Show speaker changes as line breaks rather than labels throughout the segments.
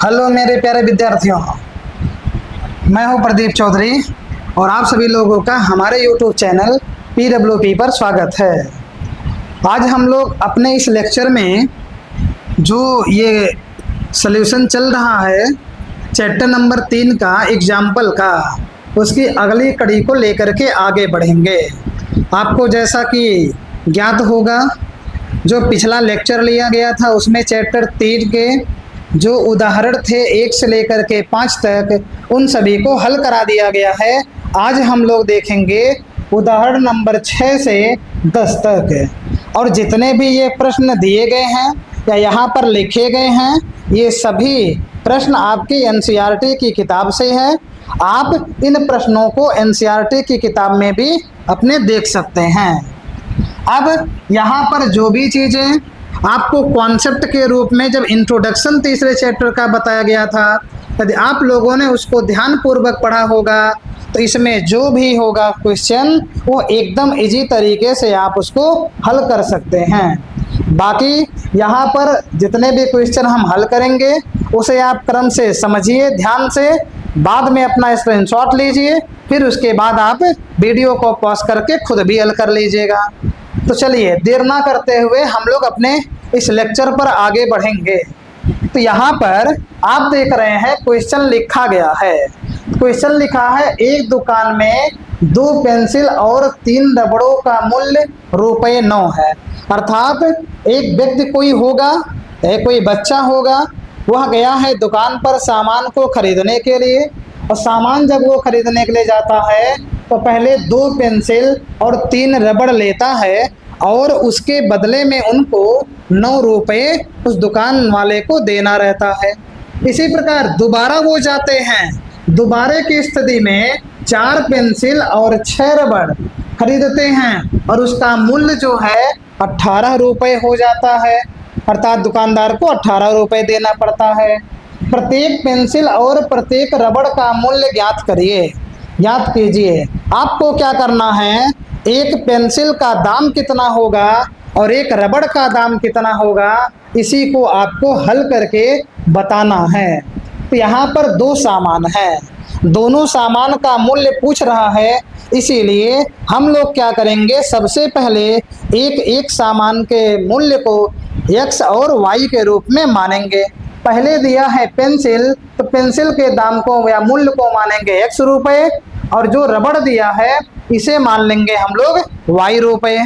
Hello मेरे प्यारे विद्यार्थियों, मैं हूं प्रदीप चौधरी और आप सभी लोगों का हमारे YouTube चैनल PWP पर स्वागत है। आज हम लोग अपने इस लेक्चर में जो ये सॉल्यूशन चल रहा है चैप्टर नंबर 3 का एग्जाम्पल का, उसकी अगली कड़ी को लेकर के आगे बढ़ेंगे। आपको जैसा कि ज्ञात होगा, जो पिछला लेक्चर लिया गया था उसमें चैप्टर 3 के जो उदाहरण थे 1 से लेकर के 5 तक, उन सभी को हल करा दिया गया है। आज हम लोग देखेंगे उदाहरण नंबर 6 से 10 तक। और जितने भी ये प्रश्न दिए गए हैं या यहाँ पर लिखे गए हैं, ये सभी प्रश्न आपकी NCERT की किताब से है। आप इन प्रश्नों को NCERT की किताब में भी अपने देख सकते हैं। अब यहाँ पर जो भी चीज़ें आपको कॉन्सेप्ट के रूप में जब इंट्रोडक्शन तीसरे चैप्टर का बताया गया था, यदि आप लोगों ने उसको ध्यानपूर्वक पढ़ा होगा तो इसमें जो भी होगा क्वेश्चन वो एकदम इजी तरीके से आप उसको हल कर सकते हैं। बाकी यहाँ पर जितने भी क्वेश्चन हम हल करेंगे उसे आप क्रम से समझिए ध्यान से, बाद में अपना स्क्रीनशॉट लीजिए, फिर उसके बाद आप वीडियो को पॉज करके खुद भी हल कर लीजिएगा। तो चलिए देर ना करते हुए हम लोग अपने इस लेक्चर पर आगे बढ़ेंगे। तो यहाँ पर आप देख रहे हैं क्वेश्चन लिखा गया है। क्वेश्चन लिखा है, एक दुकान में 2 पेंसिल और 3 रबड़ों का मूल्य ₹9 है। अर्थात एक व्यक्ति कोई होगा, कोई बच्चा होगा, वह गया है दुकान पर सामान को खरीदने के लिए, और सामान जब वो खरीदने के लिए जाता है तो पहले 2 पेंसिल और 3 रबड़ लेता है और उसके बदले में उनको ₹9 उस दुकान वाले को देना रहता है। इसी प्रकार दोबारा वो जाते हैं, दोबारे की स्थिति में 4 पेंसिल और 6 रबड़ खरीदते हैं और उसका मूल्य जो है ₹18 हो जाता है। अर्थात दुकानदार को ₹18 देना पड़ता है। प्रत्येक पेंसिल और प्रत्येक रबड़ का मूल्य ज्ञात करिए, ज्ञात कीजिए। आपको क्या करना है, एक पेंसिल का दाम कितना होगा और एक रबड़ का दाम कितना होगा, इसी को आपको हल करके बताना है। तो यहाँ पर 2 सामान है, दोनों सामान का मूल्य पूछ रहा है, इसीलिए हम लोग क्या करेंगे, सबसे पहले एक सामान के मूल्य को X और Y के रूप में मानेंगे। पहले दिया है पेंसिल, तो पेंसिल के दाम को या मूल्य को मानेंगे X रुपए, और जो रबड़ दिया है इसे मान लेंगे हम लोग Y रुपए।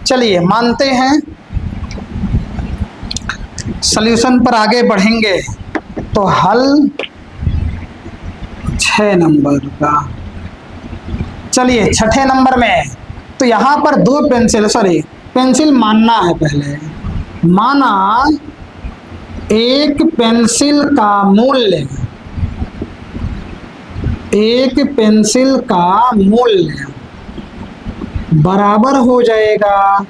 चलिए मानते हैं, सॉल्यूशन पर आगे बढ़ेंगे। तो हल 6 नंबर का, चलिए 6ठे नंबर में, तो यहाँ पर 2 पेंसिल, पेंसिल मानना है पहले। माना एक पेंसिल का मूल्य, एक पेंसिल का मूल्य बराबर हो जाएगा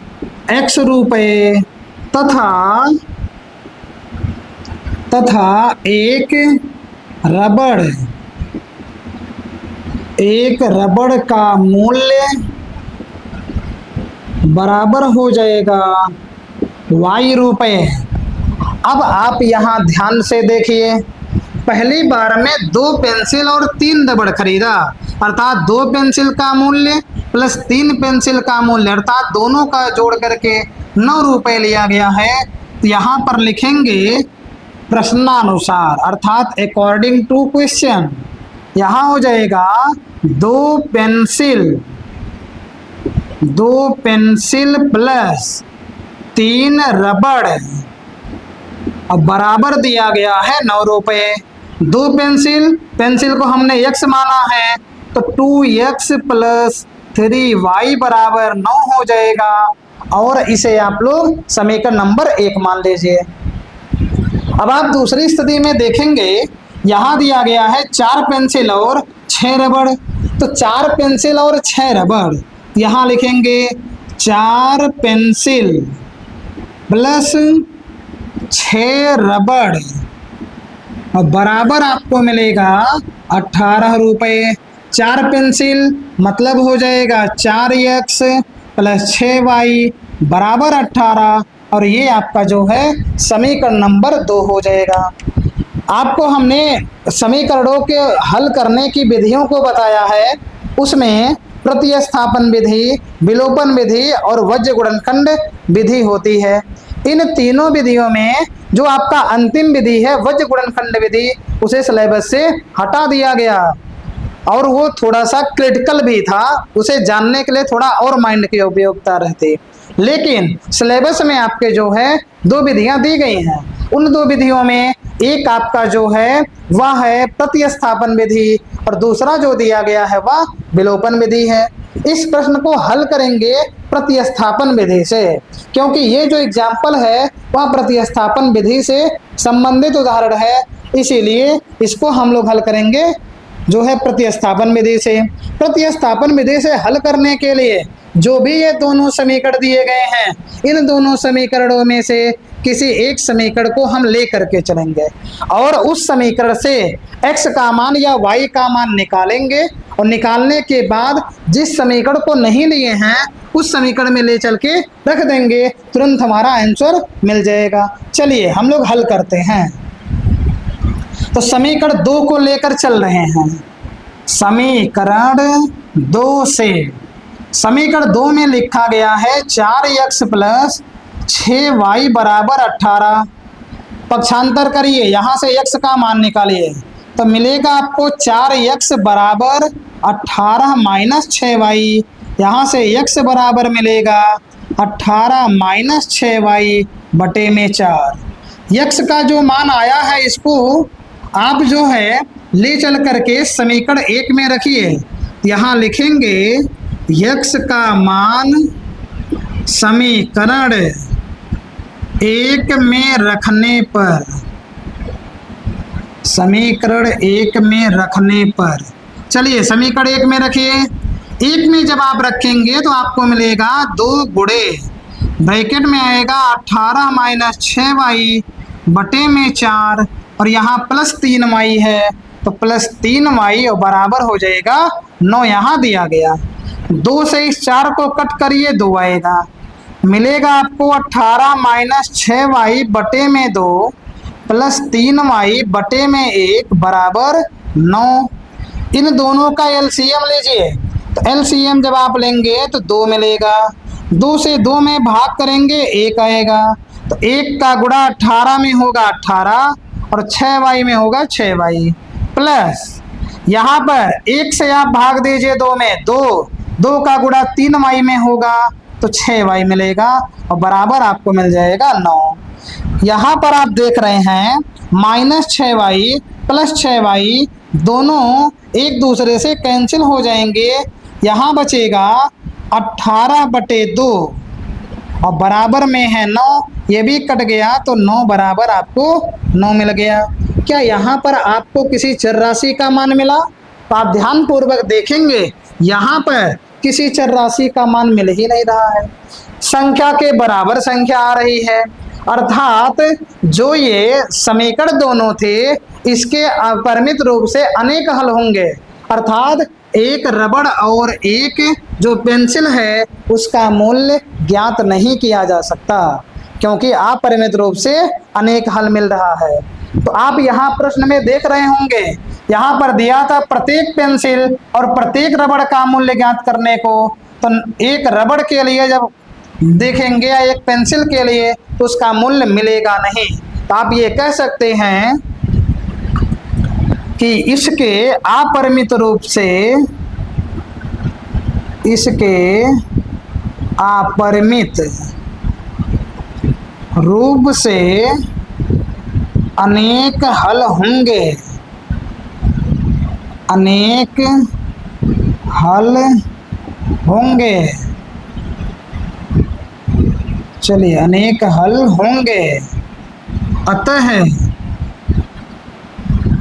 X रुपए तथा एक रबड़ का मूल्य बराबर हो जाएगा Y रुपए। अब आप यहाँ ध्यान से देखिए, पहली बार में 2 पेंसिल और 3 रबड़ खरीदा, अर्थात 2 पेंसिल का मूल्य प्लस 3 पेंसिल का मूल्य, अर्थात दोनों का जोड़ करके ₹9 लिया गया है। तो यहाँ पर लिखेंगे प्रश्नानुसार, अर्थात अकॉर्डिंग टू क्वेश्चन। यहाँ हो जाएगा 2 पेंसिल प्लस 3 रबड़, अब बराबर दिया गया है ₹9। 2 पेंसिल को हमने X माना है, तो 2X प्लस 3Y बराबर 9 हो जाएगा, और इसे आप लोग समीकरण नंबर 1 मान लीजिए। अब आप दूसरी स्थिति में देखेंगे, यहाँ दिया गया है 4 पेंसिल और 6 रबड़, तो 4 पेंसिल और 6 रबड़, यहाँ लिखेंगे 4 पेंसिल प्लस 6 रबड़, और बराबर आपको मिलेगा ₹18। 4 पेंसिल मतलब हो जाएगा 4X प्लस 6Y बराबर 18, और ये आपका जो है समीकरण नंबर 2 हो जाएगा। आपको हमने समीकरणों के हल करने की विधियों को बताया है। उसमें प्रतिस्थापन विधि, विलोपन विधि और वज्र गुणनखंड विधि होती है। इन तीनों विधियों में जो आपका अंतिम विधि है वज्र गुणनखंड विधि, उसे सिलेबस से हटा दिया गया और वो थोड़ा सा क्रिटिकल भी था, उसे जानने के लिए थोड़ा और माइंड की उपयोगिता रहती। लेकिन सिलेबस में आपके जो है दो विधियां दी गई हैं। उन दो विधियों में एक आपका जो है वह है प्रतिस्थापन विधि और दूसरा जो दिया गया है वह विलोपन विधि है। इस प्रश्न को हल करेंगे प्रतिस्थापन विधि से, क्योंकि ये जो एग्जाम्पल है वह प्रतिस्थापन विधि से संबंधित उदाहरण है, इसीलिए इसको हम लोग हल करेंगे जो है प्रतिस्थापन विधि से। प्रतिस्थापन विधि से हल करने के लिए जो भी ये दोनों समीकरण दिए गए हैं, इन दोनों समीकरणों में से किसी एक समीकरण को हम ले करके चलेंगे और उस समीकरण से x का मान या y का मान निकालेंगे और निकालने के बाद जिस समीकरण को नहीं लिए हैं उस समीकरण में ले चल के रख देंगे, तुरंत हमारा आंसर मिल जाएगा। चलिए हम लोग हल करते हैं। तो समीकरण 2 को लेकर चल रहे हैं। समीकरण 2 से समीकरण 2 में लिखा गया है 4x प्लस 6y बराबर 18। पक्षांतर करिए, यहाँ से x का मान निकालिए तो मिलेगा आपको 4x बराबर 18 माइनस 6y। यहाँ से x बराबर मिलेगा 18 माइनस 6y बटे में 4। x का जो मान आया है इसको आप जो है ले चल करके समीकरण 1 में रखिए। यहाँ लिखेंगे x का मान समीकरण 1 में रखने पर, समीकरण 1 में रखने पर, चलिए समीकरण 1 में रखिए। 1 में जब आप रखेंगे तो आपको मिलेगा 2 गुणे ब्रैकेट में आएगा 18 माइनस 6y बटे में 4 और यहाँ प्लस 3y है तो प्लस 3y और बराबर हो जाएगा 9। यहाँ दिया गया 2 से इस 4 को कट करिए 2 आएगा, मिलेगा आपको 18 माइनस 6y बटे में 2 प्लस 3y बटे में 1 बराबर 9। इन दोनों का एलसीएम लीजिए, तो एलसीएम जब आप लेंगे तो 2 मिलेगा। 2 से 2 में भाग करेंगे 1 आएगा, तो 1 का गुणा 18 में होगा 18 और 6y में होगा 6y प्लस यहाँ पर 1 से आप भाग दीजिए 2 में, 2 का गुणा 3y में होगा तो 6y मिलेगा और बराबर आपको मिल जाएगा 9। यहाँ पर आप देख रहे हैं माइनस 6y प्लस 6y दोनों एक दूसरे से कैंसिल हो जाएंगे। यहाँ बचेगा 18 बटे 2 और बराबर में है 9, ये भी कट गया तो 9 बराबर आपको 9 मिल गया। क्या यहाँ पर आपको किसी चर राशि का मान मिला? तो आप ध्यान पूर्वक देखेंगे यहाँ पर किसी चर राशि का मान मिल ही नहीं रहा है, संख्या के बराबर संख्या आ रही है। अर्थात जो ये समीकरण दोनों थे इसके अपरिमित रूप से अनेक हल होंगे। अर्थात एक रबड़ और एक जो पेंसिल है उसका मूल्य ज्ञात नहीं किया जा सकता, क्योंकि अपरिमित रूप से अनेक हल मिल रहा है। तो आप यहाँ प्रश्न में देख रहे होंगे, यहाँ पर दिया था प्रत्येक पेंसिल और प्रत्येक रबड़ का मूल्य ज्ञात करने को। तो एक रबड़ के लिए जब देखेंगे या एक पेंसिल के लिए तो उसका मूल्य मिलेगा नहीं। तो आप ये कह सकते हैं कि इसके अपरिमित रूप से, इसके अपरिमित रूप से अनेक हल होंगे, अनेक हल होंगे। चलिए अनेक हल होंगे। अतः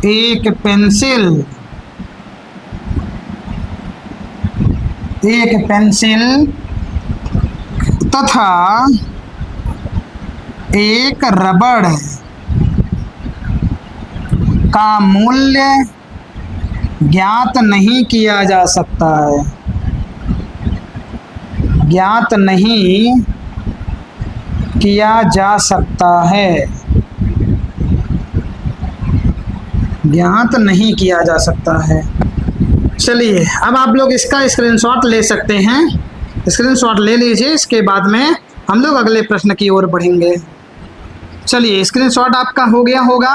एक पेंसिल तथा एक रबड़ का मूल्य ज्ञात नहीं किया जा सकता है, ज्ञात नहीं किया जा सकता है। ज्ञात नहीं किया जा सकता है। चलिए अब आप लोग इसका स्क्रीनशॉट ले सकते हैं, स्क्रीनशॉट ले लीजिए, इसके बाद में हम लोग अगले प्रश्न की ओर बढ़ेंगे। चलिए स्क्रीनशॉट आपका हो गया होगा।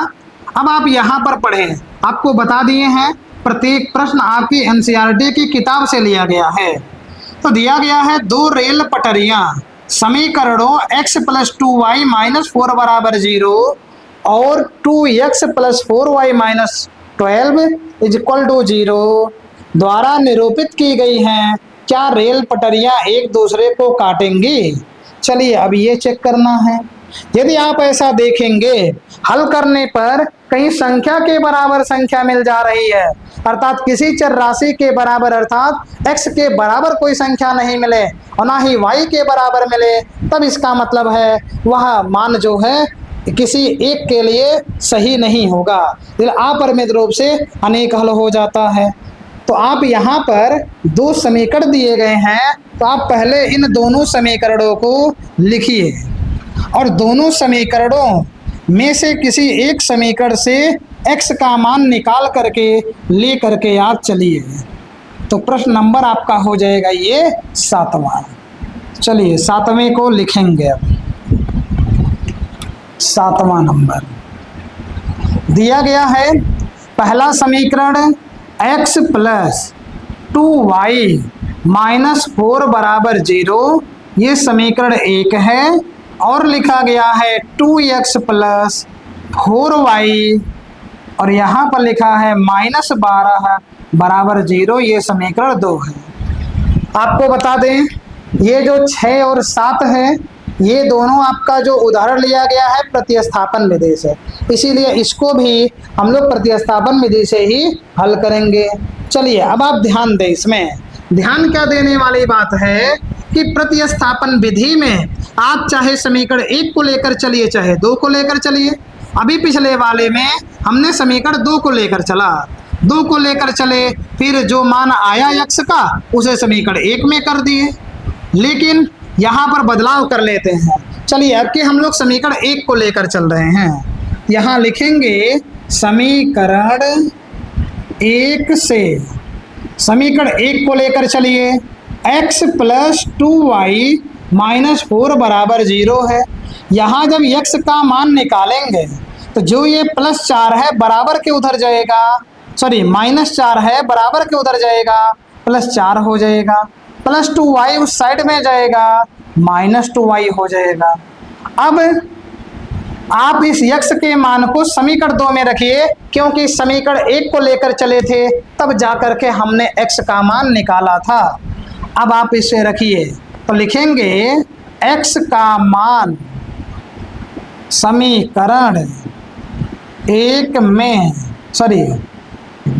अब आप यहाँ पर पढ़ें, आपको बता दिए हैं प्रत्येक प्रश्न आपकी एनसीईआरटी की किताब से लिया गया है। तो दिया गया है दो रेल पटरियां समीकरणों x + 2y - 4 = 0 और 2x + 4y - 12 = 0 द्वारा निरूपित की गई हैं। क्या रेल पटरियां एक दूसरे को काटेंगी? चलिए अब ये चेक करना है। यदि आप ऐसा देखेंगे, हल करने पर कहीं संख्या के बराबर संख्या मिल जा रही है, अर्थात किसी चर राशि के बराबर, अर्थात x के बराबर कोई संख्या नहीं मिले और ना ही y के बराबर मिले, तब इसका मतलब है वह मान जो है किसी एक के लिए सही नहीं होगा, अपरिमित रूप से अनेक हल हो जाता है। तो आप यहाँ पर दो समीकरण दिए गए हैं, तो आप पहले इन दोनों समीकरणों को लिखिए और दोनों समीकरणों में से किसी एक समीकरण से x का मान निकाल करके ले करके आप चलिए। तो प्रश्न नंबर आपका हो जाएगा ये 7वां। चलिए 7वें को लिखेंगे। अब 7वां नंबर दिया गया है, पहला समीकरण x + 2y - 4 = 0, ये समीकरण 1 है। और लिखा गया है 2x + 4y और यहाँ पर लिखा है -12 = 0, ये समीकरण 2 है। आपको बता दें ये जो 6 और 7 है, ये दोनों आपका जो उदाहरण लिया गया है प्रतिस्थापन विधि से, इसीलिए इसको भी हम लोग प्रतिस्थापन विधि से ही हल करेंगे। चलिए अब आप ध्यान दें, इसमें ध्यान क्या देने वाली बात है कि प्रतिस्थापन विधि में आप चाहे समीकरण 1 को लेकर चलिए चाहे 2 को लेकर चलिए। अभी पिछले वाले में हमने समीकरण 2 को लेकर चला, 2 को लेकर चले, फिर जो मान आया x का उसे समीकरण 1 में कर दिए, लेकिन यहाँ पर बदलाव कर लेते हैं। चलिए अब कि हम लोग समीकरण 1 को लेकर चल रहे हैं, यहाँ लिखेंगे समीकरण 1 से, समीकरण 1 को लेकर चलिए, x + 2y - 4 = 0 है। यहाँ जब x का मान निकालेंगे तो जो ये +4 है बराबर के उधर जाएगा, सॉरी -4 है बराबर के उधर जाएगा, +4 हो जाएगा, +2y उस साइड में जाएगा, -2y हो जाएगा। अब आप इस x के मान को समीकरण 2 में रखिए, क्योंकि समीकरण 1 को लेकर चले थे तब जाकर के हमने x का मान निकाला था। अब आप इसे रखिए, तो लिखेंगे x का मान समीकरण 1 में, सॉरी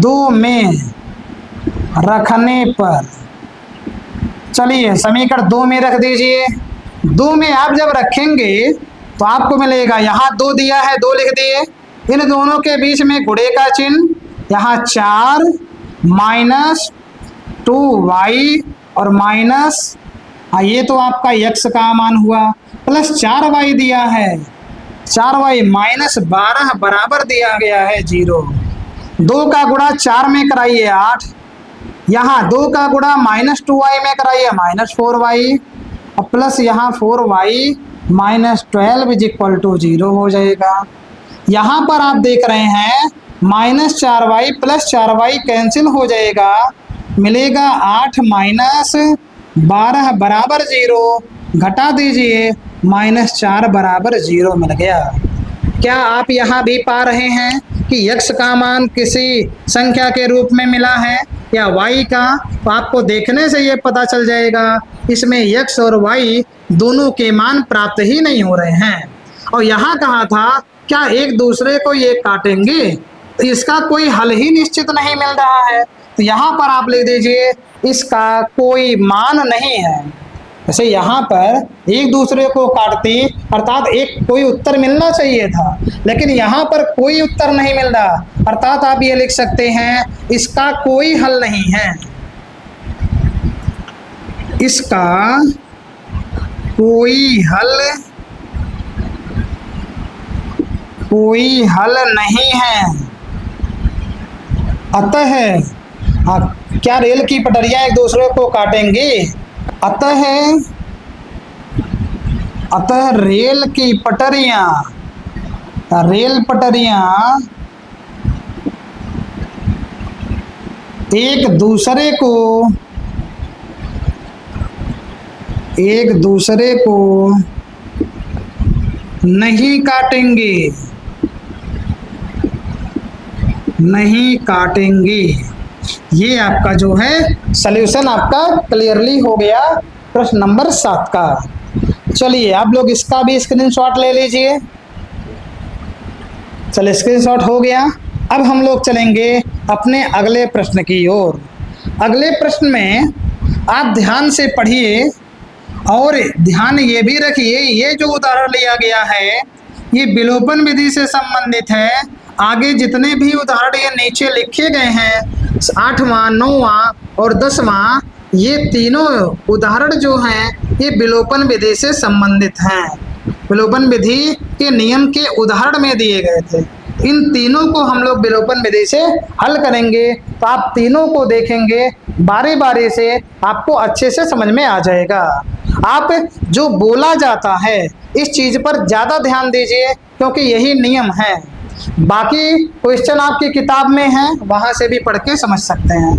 2 में रखने पर, चलिए समीकरण 2 में रख दीजिए। 2 में आप जब रखेंगे तो आपको मिलेगा, यहाँ 2 दिया है 2 लिख दिए, इन दोनों के बीच में गुणे का चिन्ह, यहाँ 4 - 2y और माइनस, ये तो आपका x का मान हुआ, +4y दिया है, 4y -12 बराबर दिया गया है 0। 2 का गुणा 4 में कराइए 8, यहाँ 2 का गुणा -2y में कराइए -4y और प्लस यहाँ 4y -12 = 0 हो जाएगा। यहाँ पर आप देख रहे हैं -4y + 4y कैंसिल हो जाएगा, मिलेगा 8 - 12 बराबर 0, घटा दीजिए -4 बराबर 0 मिल गया। क्या आप यहाँ भी पा रहे हैं कि x का मान किसी संख्या के रूप में मिला है या y का? तो आपको देखने से ये पता चल जाएगा इसमें x और y दोनों के मान प्राप्त ही नहीं हो रहे हैं। और यहाँ कहा था क्या एक दूसरे को ये काटेंगे, तो इसका कोई हल ही निश्चित नहीं मिल रहा है। तो यहाँ पर आप लिख दीजिए इसका कोई मान नहीं है। जैसे यहाँ पर एक दूसरे को काटती, अर्थात एक कोई उत्तर मिलना चाहिए था, लेकिन यहाँ पर कोई उत्तर नहीं मिल रहा, अर्थात आप ये लिख सकते हैं इसका कोई हल नहीं है, इसका कोई हल नहीं है। अतः क्या रेल की पटरियां एक दूसरे को काटेंगी? अतः अतः रेल की पटरियां एक दूसरे को नहीं काटेंगे। ये आपका जो है सॉल्यूशन आपका क्लियरली हो गया प्रश्न नंबर 7 का। चलिए आप लोग इसका भी स्क्रीनशॉट ले लीजिए। चलिए स्क्रीनशॉट हो गया। अब हम लोग चलेंगे अपने अगले प्रश्न की ओर। अगले प्रश्न में आप ध्यान से पढ़िए और ध्यान ये भी रखिए, ये जो उदाहरण लिया गया है ये विलोपन विधि से संबंधित है। आगे जितने भी उदाहरण ये नीचे लिखे गए हैं 8वां, 9वां और 10वां, ये तीनों उदाहरण जो हैं ये विलोपन विधि से संबंधित हैं। विलोपन विधि के नियम के उदाहरण में दिए गए थे। इन तीनों को हम लोग विलोपन विधि से हल करेंगे, तो आप तीनों को देखेंगे बारी बारी से, आपको अच्छे से समझ में आ जाएगा। आप जो बोला जाता है इस चीज पर ज्यादा ध्यान दीजिए, क्योंकि यही नियम है। बाकी क्वेश्चन आपकी किताब में है, वहां से भी पढ़ के समझ सकते हैं।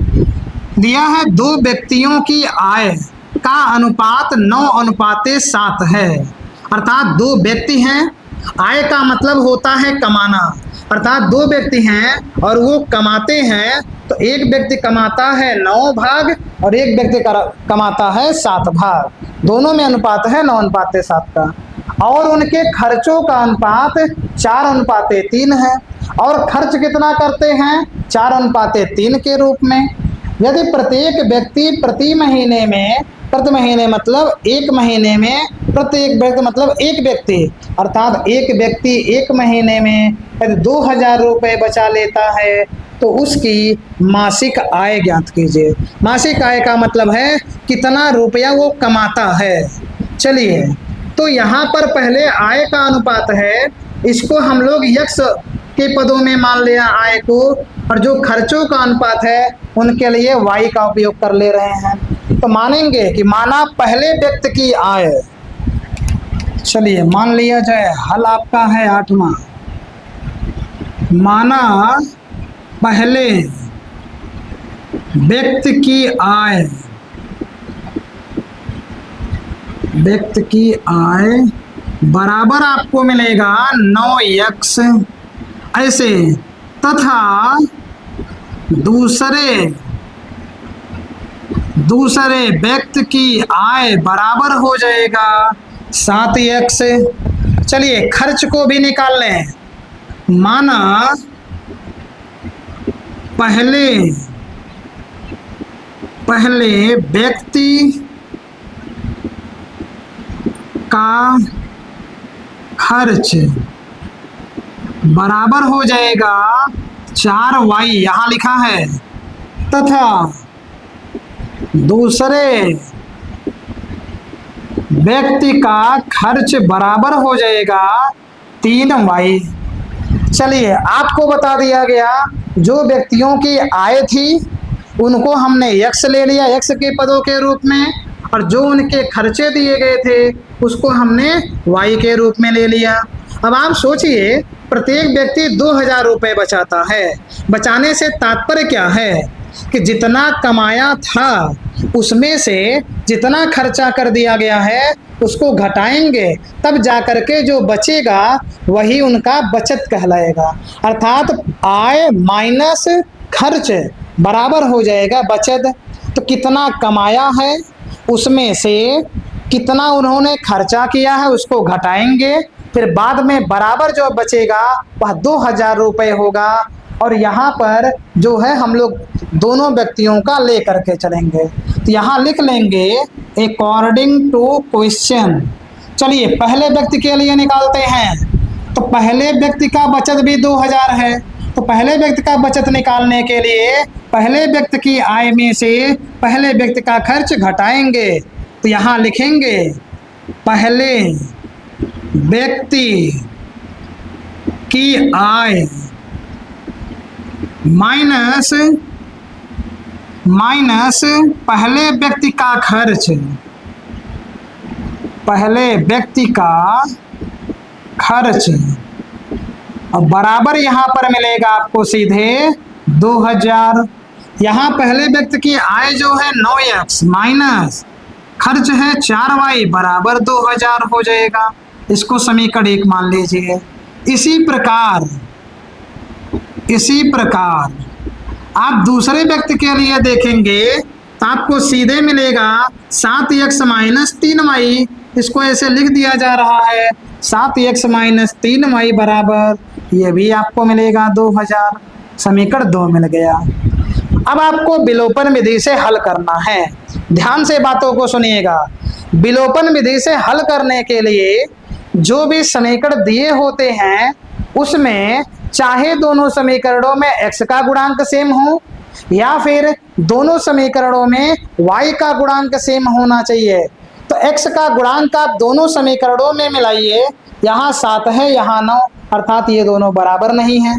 दिया है 2 व्यक्तियों की आय का अनुपात 9:7 है। अर्थात 2 व्यक्ति हैं, आय का मतलब होता है कमाना। अर्थात 2 व्यक्ति हैं और वो कमाते हैं, तो एक व्यक्ति कमाता है 9 भाग और एक व्यक्ति कमाता है 7 भाग। दोनों में अनुपात है 9:7 का। और उनके खर्चों का अनुपात 4:3 है। और खर्च कितना करते हैं? 4:3 के रूप में। यदि प्रत्येक व्यक्ति प्रति महीने मतलब एक महीने में, प्रत्येक व्यक्ति मतलब एक व्यक्ति, अर्थात एक व्यक्ति एक महीने में यदि 2000 रुपये बचा लेता है तो उसकी मासिक आय ज्ञात कीजिए। मासिक आय का मतलब है कितना रुपया वो कमाता है। चलिए, तो यहाँ पर पहले आय का अनुपात है, इसको हम लोग यक्स के पदों में मान लिया आय को, और जो खर्चों का अनुपात है उनके लिए वाई का उपयोग कर ले रहे हैं। तो मानेंगे कि माना पहले व्यक्ति की आय, चलिए मान लिया जाए हल आपका है 8वां। माना पहले व्यक्ति की आय बराबर आपको मिलेगा 9x ऐसे, तथा दूसरे व्यक्ति की आय बराबर हो जाएगा 7x। चलिए खर्च को भी निकाल लें। माना पहले व्यक्ति का खर्च बराबर हो जाएगा 4y, यहाँ लिखा है, तथा दूसरे व्यक्ति का खर्च बराबर हो जाएगा 3y। चलिए आपको बता दिया गया, जो व्यक्तियों की आय थी उनको हमने x ले लिया x के पदों के रूप में, और जो उनके खर्चे दिए गए थे उसको हमने y के रूप में ले लिया। अब आप सोचिए, प्रत्येक व्यक्ति 2000 रुपये बचाता है। बचाने से तात्पर्य क्या है कि जितना कमाया था उसमें से जितना खर्चा कर दिया गया है उसको घटाएंगे, तब जाकर के जो बचेगा वही उनका बचत कहलाएगा। अर्थात आय माइनस खर्च बराबर हो जाएगा बचत। तो कितना कमाया है उसमें से कितना उन्होंने खर्चा किया है उसको घटाएंगे, फिर बाद में बराबर जो बचेगा वह 2000 रुपये होगा। और यहाँ पर जो है हम लोग दोनों व्यक्तियों का ले करके चलेंगे, तो यहाँ लिख लेंगे अकॉर्डिंग टू क्वेश्चन। चलिए पहले व्यक्ति के लिए निकालते हैं। तो पहले व्यक्ति का बचत भी 2000 है, तो पहले व्यक्ति का बचत निकालने के लिए पहले व्यक्ति की आय में से पहले व्यक्ति का खर्च घटाएंगे। तो यहाँ लिखेंगे पहले व्यक्ति की आय माइनस माइनस पहले व्यक्ति का खर्च, पहले व्यक्ति का खर्च, और बराबर यहां पर मिलेगा आपको सीधे 2000। यहां पहले व्यक्ति की आय जो है 9x माइनस खर्च है 4y बराबर 2000 हो जाएगा। इसको समीकरण 1 मान लीजिए। इसी प्रकार आप दूसरे व्यक्ति के लिए देखेंगे तो आपको सीधे मिलेगा 7x माइनस 3y। इसको ऐसे लिख दिया जा रहा है 7x माइनस 3y बराबर, ये भी आपको मिलेगा 2000। समीकरण 2 मिल गया। अब आपको विलोपन विधि से हल करना है। ध्यान से बातों को सुनिएगा। विलोपन विधि से हल करने के लिए जो भी समीकरण दिए होते हैं उसमें चाहे दोनों समीकरणों में x का गुणांक सेम हो या फिर दोनों समीकरणों में y का गुणांक सेम होना चाहिए। तो x का गुणांक आप दोनों समीकरणों में मिलाइए। यहाँ 7 है, यहाँ 9, अर्थात ये दोनों बराबर नहीं है।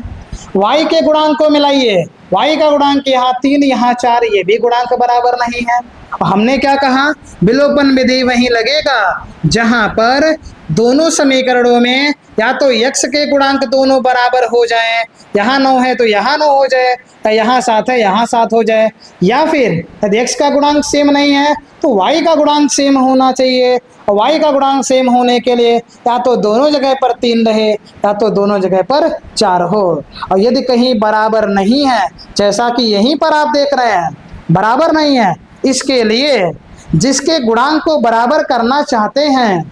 y के गुणांक को मिलाइए, y का गुणांक यहाँ 3, यहाँ 4, ये भी गुणांक बराबर नहीं है। हमने क्या कहा, विलोपन विधि वहीं लगेगा जहां पर दोनों समीकरणों में या तो x के गुणांक दोनों बराबर हो जाएं, यहाँ 9 है तो यहाँ 9 हो जाए, या यहाँ 7 है यहाँ 7 हो जाए, या फिर यदि x का गुणांक सेम नहीं है तो y का गुणांक सेम होना चाहिए। और y का गुणांक सेम होने के लिए या तो दोनों जगह पर 3 रहे या तो दोनों जगह पर 4 हो। और यदि कहीं बराबर नहीं है, जैसा कि यहीं पर आप देख रहे हैं बराबर नहीं है, इसके लिए जिसके गुणांक को बराबर करना चाहते हैं,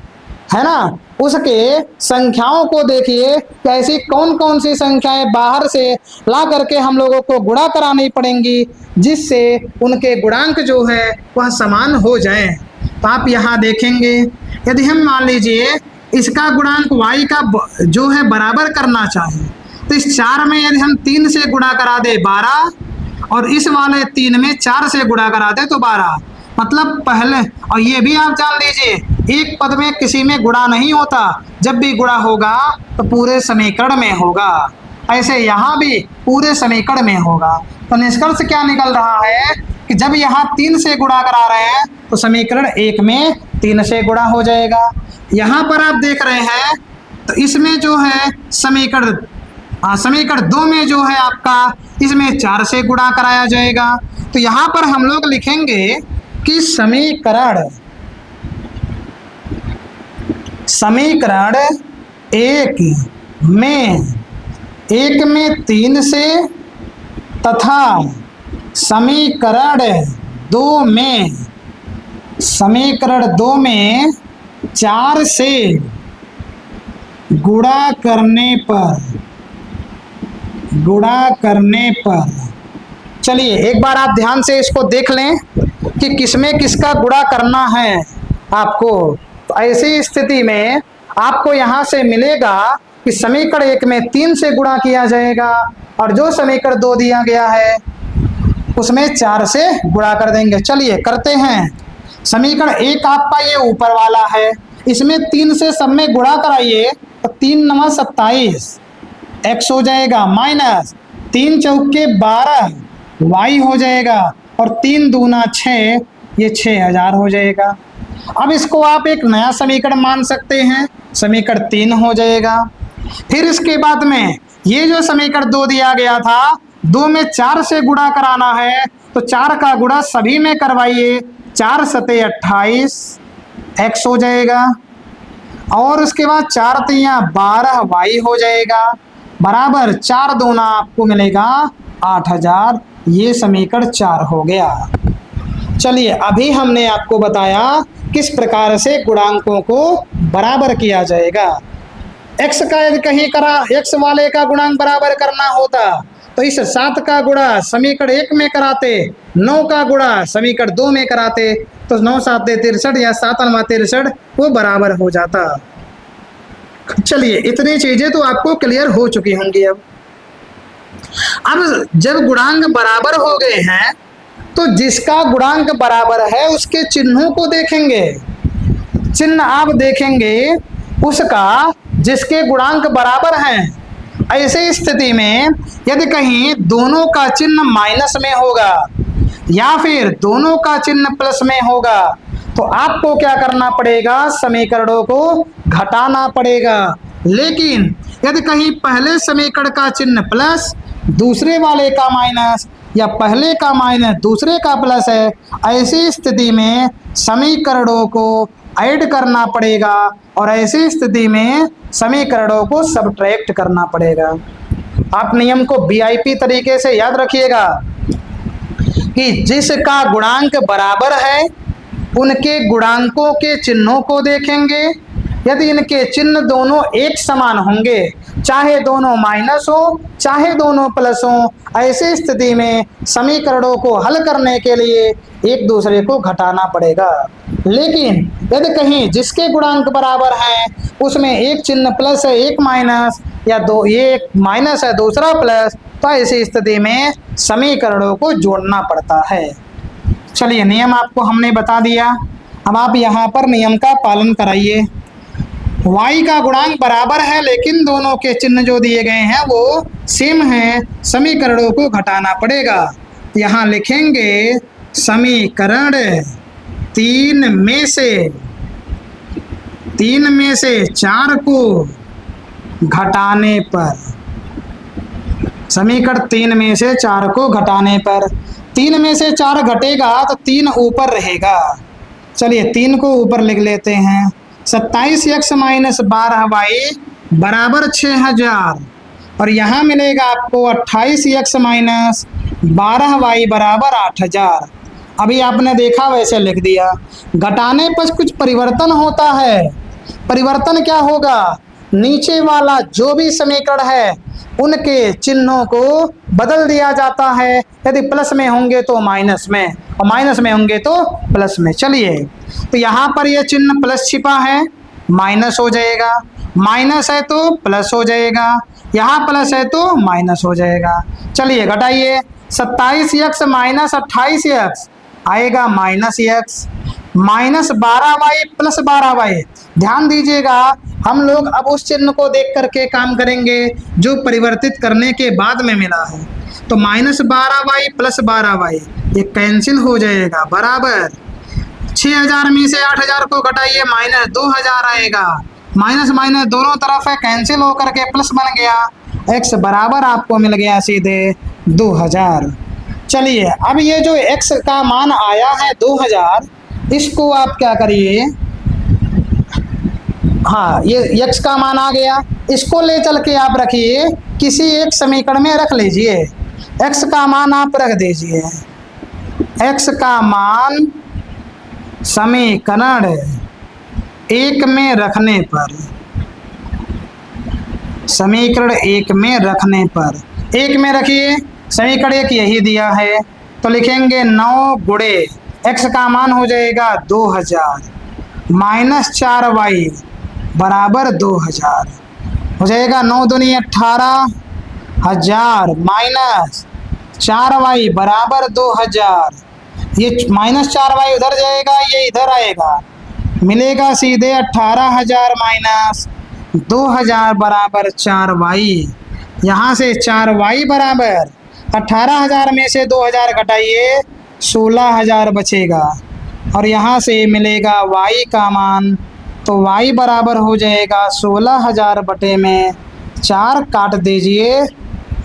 है ना, उसके संख्याओं को देखिए कि ऐसी कौन कौन सी संख्याएं बाहर से ला करके हम लोगों को गुणा करानी पड़ेंगी जिससे उनके गुणांक जो है वह समान हो जाए। तो आप यहाँ देखेंगे, यदि हम मान लीजिए इसका गुणांक y का जो है बराबर करना चाहें तो इस 4 में यदि हम 3 से गुणा करा दे 12, और इस वाले 3 में 4 से गुणा करा दे तो 12, मतलब पहले, और ये भी आप जान लीजिए एक पद में किसी में गुणा नहीं होता, जब भी गुणा होगा तो पूरे समीकरण में होगा। ऐसे यहाँ भी पूरे समीकरण में होगा। तो निष्कर्ष क्या निकल रहा है कि जब यहाँ 3 से गुणा करा रहे हैं तो समीकरण 1 में 3 से गुणा हो जाएगा। यहाँ पर आप देख रहे हैं तो इसमें जो है समीकरण 2 में जो है आपका इसमें 4 से गुणा कराया जाएगा। तो यहाँ पर हम लोग लिखेंगे कि समीकरण 1 में 3 से तथा समीकरण 2 में 4 से गुणा करने पर चलिए एक बार आप ध्यान से इसको देख लें कि किसमें किसका गुणा करना है आपको। तो ऐसी स्थिति में आपको यहाँ से मिलेगा कि समीकरण 1 में 3 से गुणा किया जाएगा और जो समीकरण 2 दिया गया है उसमें 4 से गुणा कर देंगे। चलिए करते हैं। समीकरण 1 आपका ये ऊपर वाला है, इसमें 3 से सब में गुणा कराइए तो 3 9 27 x हो जाएगा, माइनस 3 चौके 12 y हो जाएगा, और 3 दूना 6, ये 6000 हो जाएगा। अब इसको आप एक नया समीकरण मान सकते हैं, समीकरण 3 हो जाएगा। फिर इसके बाद में ये जो समीकरण 2 दिया गया था, 2 में 4 से गुणा कराना है तो 4 का गुणा सभी में करवाइए, 4 सते 28 x हो जाएगा, और उसके बाद 4 तियां 12 y हो जाएगा, बराबर 4 दूना आपको मिलेगा 8000। ये समीकरण 4 हो गया। चलिए अभी हमने आपको बताया किस प्रकार से गुणांकों को बराबर किया जाएगा। x का यदि कहीं x वाले का गुणांक बराबर करना होता तो इस 7 का गुणा समीकरण 1 में कराते, 9 का गुणा समीकरण 2 में कराते तो 9 7 63 या 7 9 63 वो बराबर हो जाता। चलिए इतनी चीजें तो आपको क्लियर हो चुकी होंगी। अब जब गुणांक बराबर हो गए हैं तो जिसका गुणांक बराबर है उसके चिन्हों को देखेंगे। चिन्ह आप देखेंगे उसका जिसके गुणांक बराबर हैं, ऐसे स्थिति में यदि कहीं दोनों का चिन्ह माइनस में होगा या फिर दोनों का चिन्ह प्लस में होगा तो आपको क्या करना पड़ेगा, समीकरणों को घटाना पड़ेगा। लेकिन यदि कहीं पहले समीकरण का चिन्ह प्लस दूसरे वाले का माइनस या पहले का माइनस दूसरे का प्लस है, ऐसी स्थिति में समीकरणों को ऐड करना पड़ेगा और ऐसी स्थिति में समीकरणों को सबट्रैक्ट करना पड़ेगा। आप नियम को वीआईपी तरीके से याद रखिएगा कि जिसका गुणांक बराबर है उनके गुणांकों के चिन्हों को देखेंगे। यदि इनके चिन्ह दोनों एक समान होंगे, चाहे दोनों माइनस हो चाहे दोनों प्लस हो, ऐसी स्थिति में समीकरणों को हल करने के लिए एक दूसरे को घटाना पड़ेगा। लेकिन यदि कहीं जिसके गुणांक बराबर हैं उसमें एक चिन्ह प्लस है एक माइनस या दो एक माइनस है दूसरा प्लस, तो ऐसी स्थिति में समीकरणों को जोड़ना पड़ता है। चलिए नियम आपको हमने बता दिया, अब आप यहाँ पर नियम का पालन कराइए। y का गुणांक बराबर है लेकिन दोनों के चिन्ह जो दिए गए हैं वो सेम हैं, समीकरणों को घटाना पड़ेगा। यहाँ लिखेंगे समीकरण तीन में से चार को घटाने पर, समीकरण तीन में से चार को घटाने पर, तीन में से चार घटेगा तो तीन ऊपर रहेगा। चलिए तीन को ऊपर लिख लेते हैं। 27x माइनस 12y बराबर 6000 और यहाँ मिलेगा आपको 28x माइनस 12y बराबर 8000। अभी आपने देखा वैसे लिख दिया। घटाने पर कुछ परिवर्तन होता है। परिवर्तन क्या होगा, नीचे वाला जो भी समीकरण है उनके चिन्हों को बदल दिया जाता है। यदि प्लस में होंगे तो माइनस में और माइनस में होंगे तो प्लस में। चलिए तो यहाँ पर ये चिन्ह प्लस छिपा है, माइनस हो जाएगा, माइनस है तो प्लस हो जाएगा, यहाँ प्लस है तो माइनस हो जाएगा। चलिए घटाइए, 27x माइनस 28x आएगा minus x, minus 12y plus 12y। ध्यान दीजिएगा हम लोग अब उस चिन्ह को देख करके काम करेंगे जो परिवर्तित करने के बाद में मिला है। तो माइनस 12y प्लस 12y ये कैंसिल हो जाएगा, बराबर 6000 में से 8000 को घटाइए माइनस 2000 आएगा। माइनस माइनस दोनों तरफ है, कैंसिल होकर के प्लस बन गया, x बराबर आपको मिल गया सीधे 2000। चलिए अब ये जो x का मान आया है 2000, इसको आप क्या करिए, हाँ ये x का मान आ गया, इसको ले चल के आप रखिए किसी एक समीकरण में रख लीजिए। x का मान आप रख दीजिए, x का मान समीकरण एक में रखने पर, समीकरण एक में रखने पर, एक में रखिए, समीकरण एक यही दिया है तो लिखेंगे 9 गुणे x का मान हो जाएगा 2000 माइनस 4y बराबर 2000 हो जाएगा। 9 दूनी 18,000 माइनस 4y बराबर 2000, ये माइनस 4y उधर जाएगा ये इधर आएगा, मिलेगा सीधे 18,000 माइनस 2000 बराबर 4y। यहाँ से 4y बराबर 18,000 में से 2000 घटाइए 16,000 बचेगा और यहाँ से मिलेगा y का मान, तो y बराबर हो जाएगा 16,000 बटे में 4 काट दीजिए,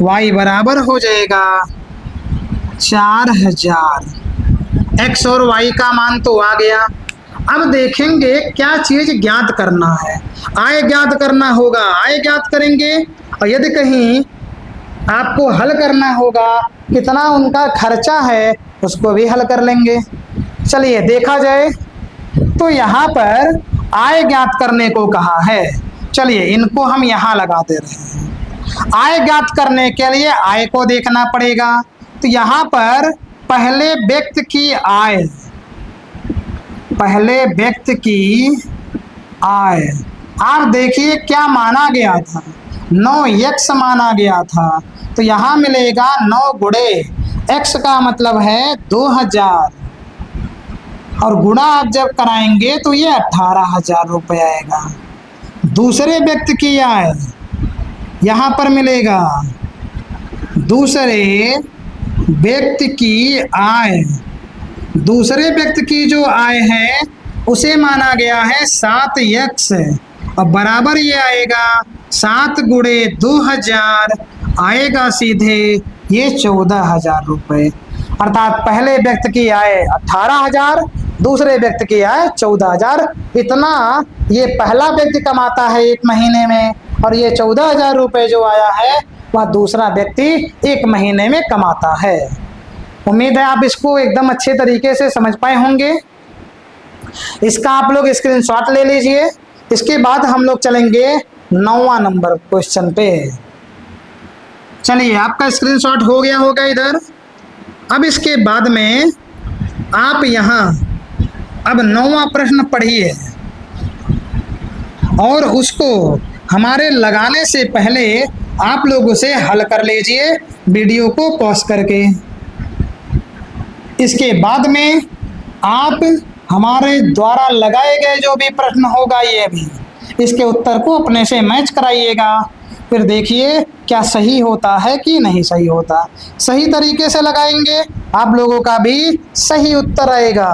y बराबर हो जाएगा 4000। x और y का मान तो आ गया। अब देखेंगे क्या चीज ज्ञात करना है, आय ज्ञात करना होगा, आय ज्ञात करेंगे और यदि कहीं आपको हल करना होगा कितना उनका खर्चा है उसको भी हल कर लेंगे। चलिए देखा जाए तो यहाँ पर आय ज्ञात करने को कहा है, चलिए इनको हम यहाँ लगा दे रहे हैं। आय ज्ञात करने के लिए आय को देखना पड़ेगा, तो यहाँ पर पहले व्यक्ति की आय, पहले व्यक्ति की आय आप देखिए क्या माना गया था, 9x माना गया था, तो यहाँ मिलेगा 9 गुणे x का मतलब है 2000 और गुणा आप जब कराएंगे तो ये 18,000 रुपये आएगा। दूसरे व्यक्ति की आय, यहाँ पर मिलेगा दूसरे व्यक्ति की आय। दूसरे व्यक्ति की जो आय है उसे माना गया है 7x और बराबर ये आएगा 7 गुणे 2000 आएगा सीधे ये 14,000 रुपये। अर्थात पहले व्यक्ति की आय 18,000, दूसरे व्यक्ति की आय 14,000। इतना ये पहला व्यक्ति कमाता है एक महीने में, और ये 14,000 रुपये जो आया है वह दूसरा व्यक्ति एक महीने में कमाता है। उम्मीद है आप इसको एकदम अच्छे तरीके से समझ पाए होंगे। इसका आप लोग स्क्रीनशॉट ले लीजिए। इसके बाद हम लोग चलेंगे 9वां नंबर क्वेश्चन पे। चलिए, आपका स्क्रीनशॉट हो गया होगा इधर। अब इसके बाद में आप यहाँ अब 9वां प्रश्न पढ़िए और उसको हमारे लगाने से पहले आप लोग उसे हल कर लीजिए वीडियो को पॉज करके। इसके बाद में आप हमारे द्वारा लगाए गए जो भी प्रश्न होगा ये भी, इसके उत्तर को अपने से मैच कराइएगा। फिर देखिए क्या सही होता है कि नहीं सही होता। सही तरीके से लगाएंगे आप लोगों का भी सही उत्तर आएगा,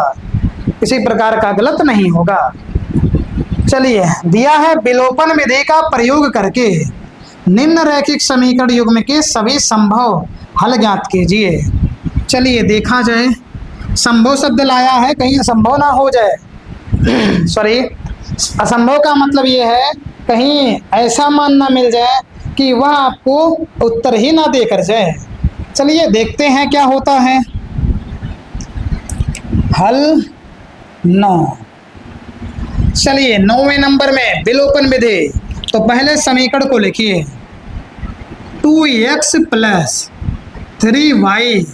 किसी प्रकार का गलत नहीं होगा। चलिए, दिया है विलोपन विधि का प्रयोग करके निम्न रैखिक समीकरण युग्म के सभी संभव हल ज्ञात कीजिए। चलिए देखा जाए, संभव शब्द लाया है, कहीं असंभव ना हो जाए। सॉरी, असंभव का मतलब ये है कहीं ऐसा मान ना मिल जाए कि वह आपको उत्तर ही ना देकर जाए। चलिए देखते हैं क्या होता है। हल 9। चलिए 9वें नंबर में विलोपन विधि। तो पहले समीकरण को लिखिए, 2x प्लस 3y